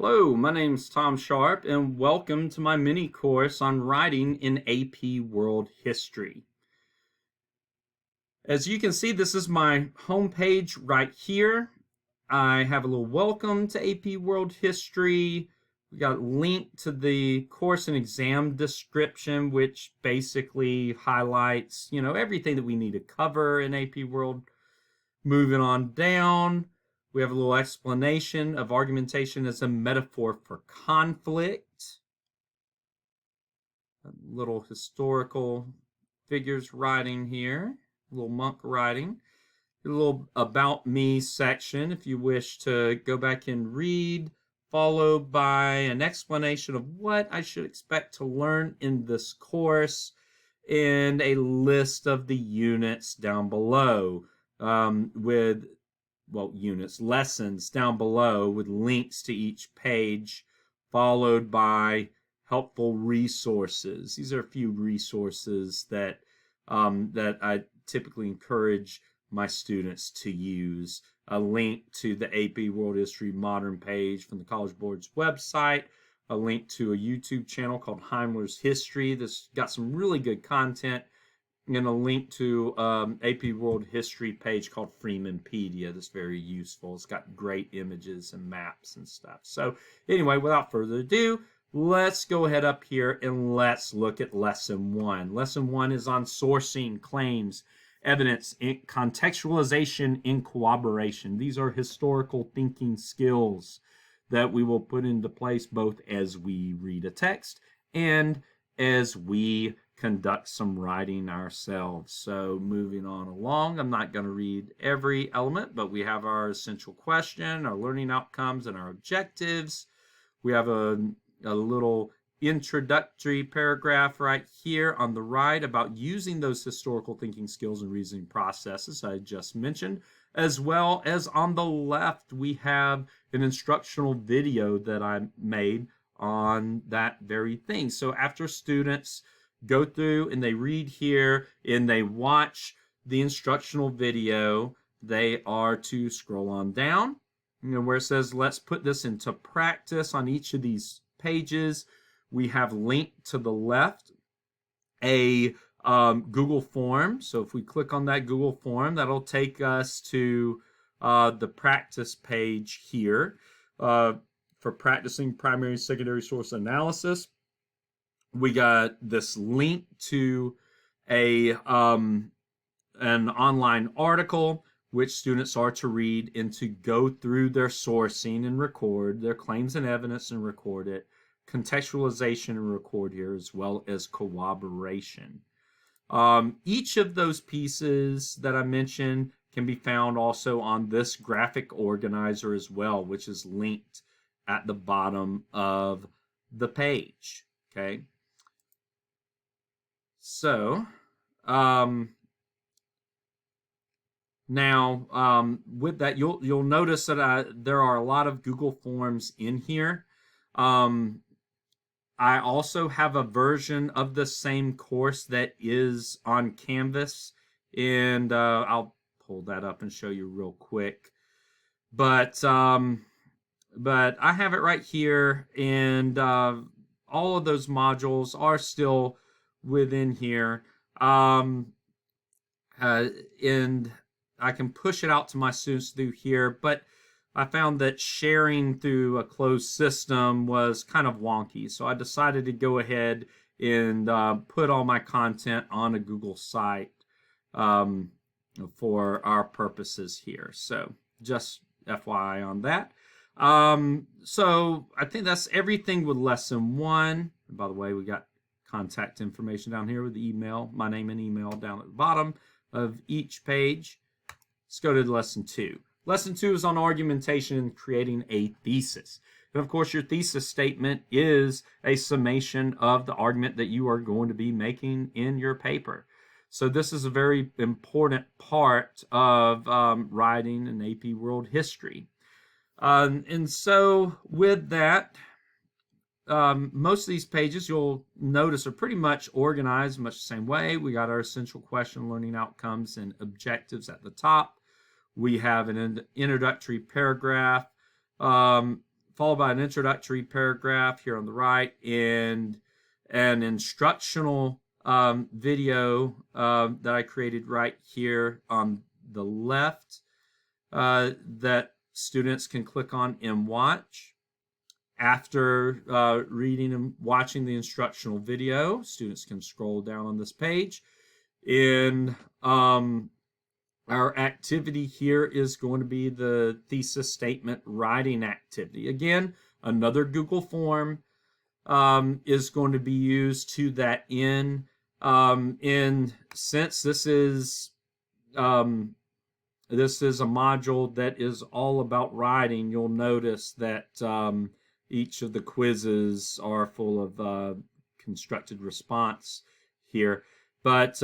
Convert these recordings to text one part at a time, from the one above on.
Hello, my name's Tom Sharp, and welcome to my mini course on writing in AP World History. As you can see, this is my homepage right here. I have a little welcome to AP World History. We got a link to the course and exam description, which basically highlights, everything that we need to cover in AP World. Moving on down, we have a little explanation of argumentation as a metaphor for conflict. A little historical figures writing here, a little monk writing. A little about me section if you wish to go back and read, followed by an explanation of what I should expect to learn in this course, and a list of the units down below lessons down below with links to each page, followed by helpful resources. These are a few resources that I typically encourage my students to use. A link to the AP World History Modern page from the College Board's website, a link to a YouTube channel called Heimler's History that's got some really good content, and a link to AP World History page called Freemanpedia that's very useful. It's got great images and maps and stuff. So anyway, without further ado, let's go ahead up here and let's look at Lesson 1. Lesson 1 is on sourcing, claims, evidence, contextualization, and corroboration. These are historical thinking skills that we will put into place both as we read a text and as we conduct some writing ourselves. So moving on along, I'm not going to read every element, but we have our essential question, our learning outcomes, and our objectives. We have a little introductory paragraph right here on the right about using those historical thinking skills and reasoning processes I just mentioned, as well as on the left we have an instructional video that I made on that very thing. So after students go through and they read here and they watch the instructional video, they are to scroll on down, where it says let's put this into practice. On each of these pages we have linked to the left a Google form. So if we click on that Google form, that'll take us to the practice page here for practicing primary and secondary source analysis. We got this link to an online article which students are to read and to go through their sourcing and record their claims and evidence and record it, contextualization and record here, as well as corroboration. Each of those pieces that I mentioned can be found also on this graphic organizer as well, which is linked at the bottom of the page. Okay. So, now with that, you'll notice that there are a lot of Google Forms in here. I also have a version of the same course that is on Canvas, and I'll pull that up and show you real quick. But I have it right here, and all of those modules are still within here, and I can push it out to my students through here, but I found that sharing through a closed system was kind of wonky, so I decided to go ahead and put all my content on a Google site for our purposes here. So just FYI on that. So I think that's everything with Lesson 1. And by the way, we got contact information down here with the email, my name and email down at the bottom of each page. Let's go to Lesson 2. Lesson 2 is on argumentation and creating a thesis. And of course, your thesis statement is a summation of the argument that you are going to be making in your paper. So this is a very important part of writing in AP World History. And so with that, most of these pages you'll notice are pretty much organized much the same way. We got our essential question, learning outcomes, and objectives at the top. We have an introductory paragraph followed by an introductory paragraph here on the right, and an instructional video that I created right here on the left that students can click on and watch. After reading and watching the instructional video, students can scroll down on this page. And our activity here is going to be the thesis statement writing activity. Again, another Google form is going to be used to that end. And since this is a module that is all about writing, you'll notice that each of the quizzes are full of constructed response here. But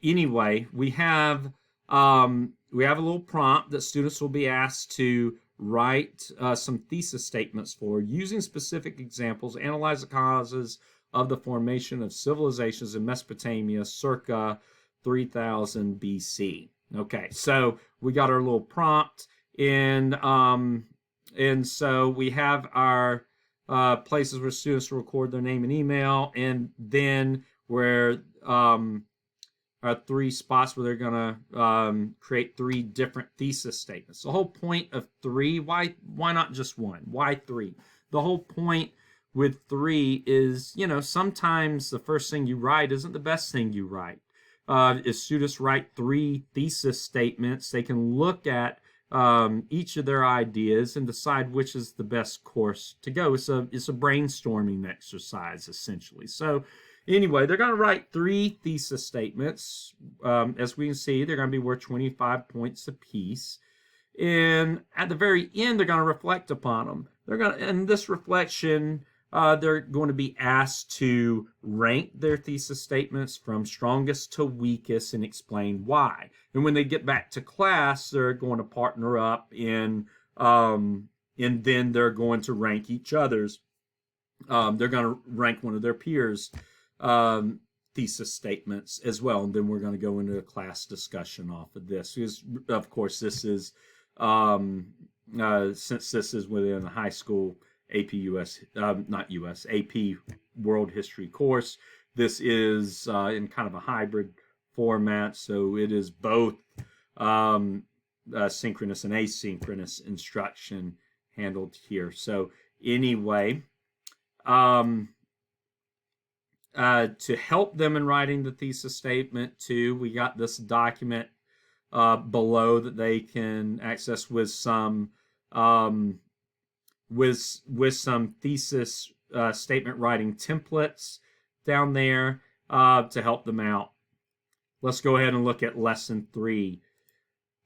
anyway, we have a little prompt that students will be asked to write some thesis statements for, using specific examples, analyze the causes of the formation of civilizations in Mesopotamia circa 3000 BC. Okay, so we got our little prompt, and so we have our places where students record their name and email, and then where our 3 spots where they're going to create 3 different thesis statements. The whole point of 3, why not just 1? Why 3? The whole point with 3 is, sometimes the first thing you write isn't the best thing you write. If students write 3 thesis statements, they can look at each of their ideas and decide which is the best course to go. It's a brainstorming exercise, essentially. So anyway, they're going to write 3 thesis statements. As we can see, they're going to be worth 25 points apiece. And at the very end, they're going to reflect upon them. In this reflection, they're going to be asked to rank their thesis statements from strongest to weakest and explain why. And when they get back to class, they're going to partner up and then they're going to rank each other's. They're going to rank one of their peers' thesis statements as well. And then we're going to go into a class discussion off of this. Because, of course, this is, since this is within the high school AP World History course. This is in kind of a hybrid format, so it is both synchronous and asynchronous instruction handled here. So anyway, to help them in writing the thesis statement too, we got this document below that they can access with some thesis statement writing templates down there to help them out. Let's go ahead and look at lesson 3.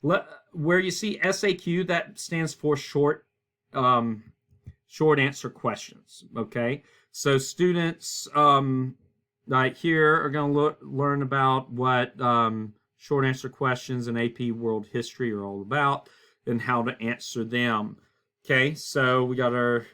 Where you see SAQ, that stands for short answer questions. Okay, so students right here are going to learn about what short answer questions in AP World History are all about and how to answer them. Okay, so we got our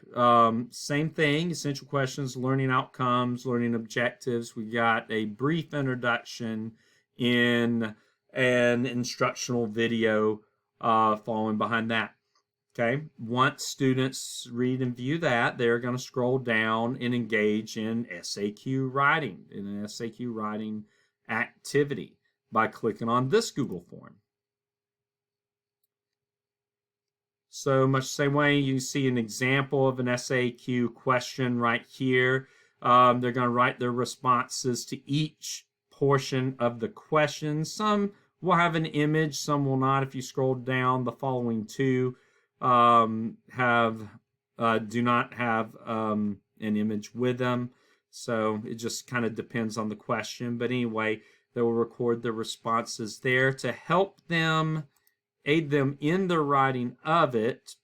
same thing, essential questions, learning outcomes, learning objectives. We got a brief introduction in an instructional video following behind that. Okay, once students read and view that, they're going to scroll down and engage in SAQ writing, in an SAQ writing activity by clicking on this Google form. So much the same way, you see an example of an SAQ question right here. They're going to write their responses to each portion of the question. Some will have an image, some will not. If you scroll down, the following 2 do not have an image with them. So it just kind of depends on the question. But anyway, they will record their responses there to help them, aid them in the writing of it.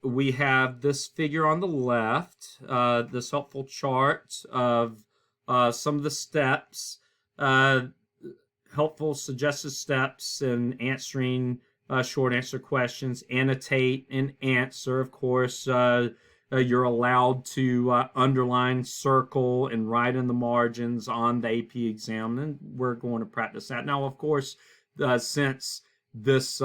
We have this figure on the left, this helpful chart of some of the steps, helpful suggested steps in answering short answer questions. Annotate and answer. Of course, you're allowed to underline, circle, and write in the margins on the AP exam, and we're going to practice that. Now, of course, since this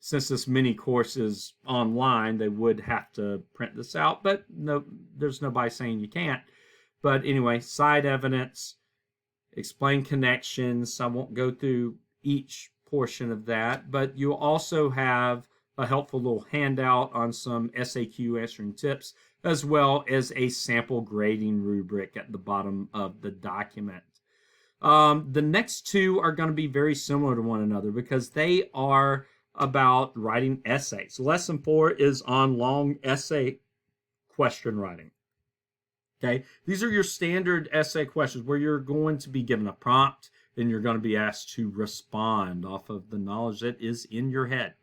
since this mini course is online, they would have to print this out, but no, there's nobody saying you can't. But anyway, side evidence, explain connections. I won't go through each portion of that, but you also have a helpful little handout on some SAQ answering tips, as well as a sample grading rubric at the bottom of the document. The next two are going to be very similar to one another because they are about writing essays. Lesson 4 is on long essay question writing. Okay, these are your standard essay questions where you're going to be given a prompt and you're going to be asked to respond off of the knowledge that is in your head.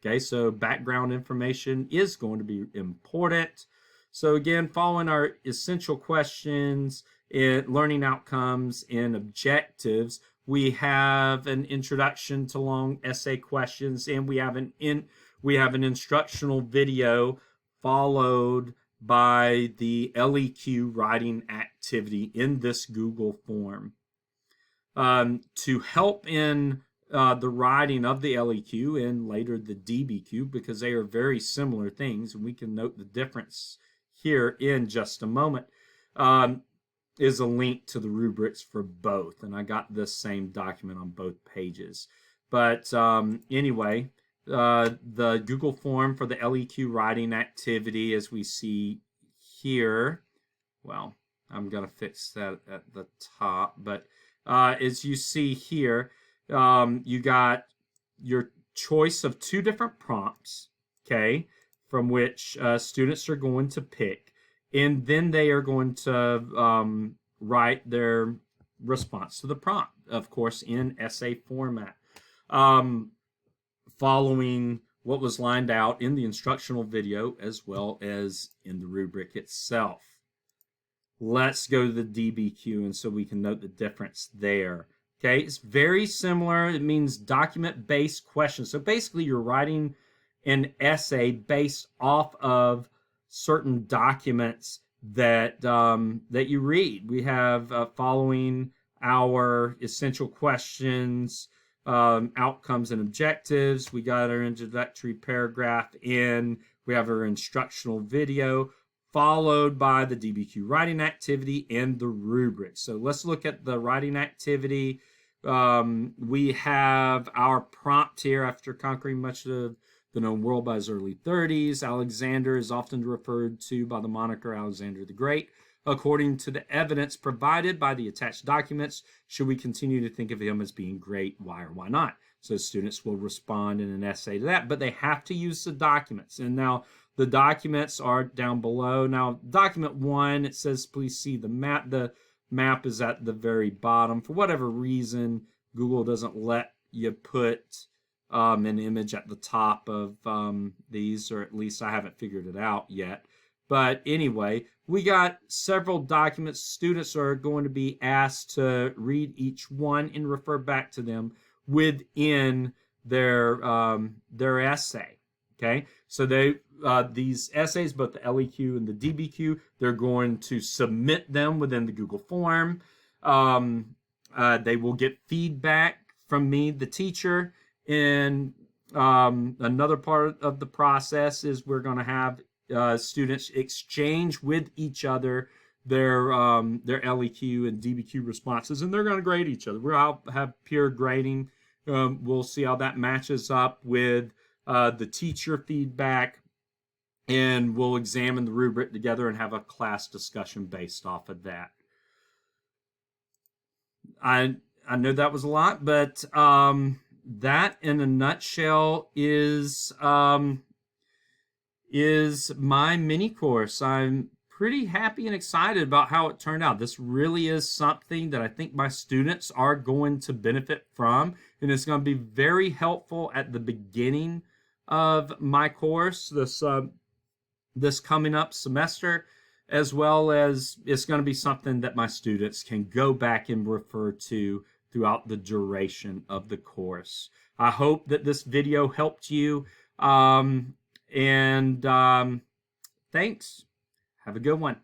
Okay, so background information is going to be important. So again, following our essential questions, learning outcomes, and objectives, we have an introduction to long essay questions, and we have an instructional video followed by the LEQ writing activity in this Google form. To help in the writing of the LEQ and later the DBQ, because they are very similar things, and we can note the difference here in just a moment, is a link to the rubrics for both. And I got this same document on both pages. But anyway, the Google form for the LEQ writing activity, as we see here, well, I'm going to fix that at the top, but as you see here, you got your choice of 2 different prompts, okay, from which students are going to pick, and then they are going to write their response to the prompt, of course, in essay format, following what was lined out in the instructional video as well as in the rubric itself. Let's go to the DBQ, and so we can note the difference there. Okay, it's very similar. It means document-based questions. So basically, you're writing an essay based off of certain documents that that you read. We have following our essential questions, outcomes and objectives. We got our introductory paragraph in. We have our instructional video, followed by the DBQ writing activity and the rubric. So let's look at the writing activity. We have our prompt here. After conquering much of the known world by his early 30s, Alexander is often referred to by the moniker Alexander the Great. According to the evidence provided by the attached documents, should we continue to think of him as being great? Why or why not? So students will respond in an essay to that, but they have to use the documents. And now the documents are down below. Now, document 1, it says, please see the map. The map is at the very bottom. For whatever reason, Google doesn't let you put an image at the top of these, or at least I haven't figured it out yet. But anyway, we got several documents. Students are going to be asked to read each one and refer back to them within their essay. Okay, so these essays, both the LEQ and the DBQ, they're going to submit them within the Google form. They will get feedback from me, the teacher. And another part of the process is we're going to have students exchange with each other their LEQ and DBQ responses, and they're going to grade each other. We'll have peer grading. We'll see how that matches up with the teacher feedback, and we'll examine the rubric together and have a class discussion based off of that. I know that was a lot, but that in a nutshell is my mini course. I'm pretty happy and excited about how it turned out. This really is something that I think my students are going to benefit from, and it's going to be very helpful at the beginning of my course this coming up semester, as well as it's going to be something that my students can go back and refer to throughout the duration of the course. I hope that this video helped you, and thanks. Have a good one.